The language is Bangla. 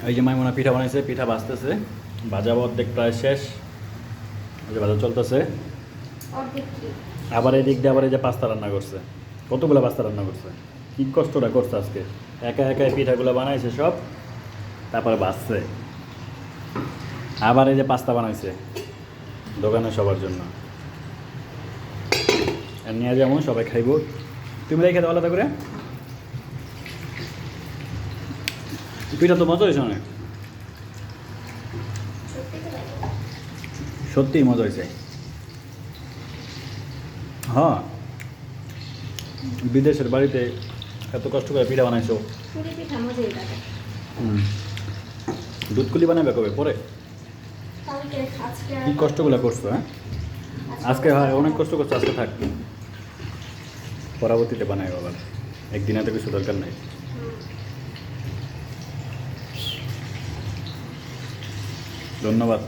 এই যে মাইমুনা পিঠা বানাইছে, পিঠা ভাজতেছে, ভাজা অর্ধেক প্রায় শেষ, এই যে ভাজা চলতেছে। আবার এই দিক দিয়ে আবার এই যে পাস্তা রান্না করছে, কতগুলো পাস্তা রান্না করছে, কী কষ্টটা করছে আজকে, একা একা এই পিঠাগুলো বানাইছে সব, তারপরে ভাজছে। আবার এই যে পাস্তা বানাইছে দোকানে সবার জন্য, আর নিয়ে যেমন সবাই খাইব। তুমি তাই খেতে আলাদা করে, পিঠা তো মজা হয়েছে অনেক, সত্যিই মজা হয়েছে। হ্যাঁ, বিদেশের বাড়িতে এত কষ্ট করে পিঠা বানাইছো। দুধকুলি বানাবে কবে পরে? কি কষ্টগুলো করছো, হ্যাঁ আজকে, হয় অনেক কষ্ট করছো, আজকে থাক, পরবর্তীতে বানাই আবার, একদিন এত কিছু দরকার নেই। ধন্যবাদ।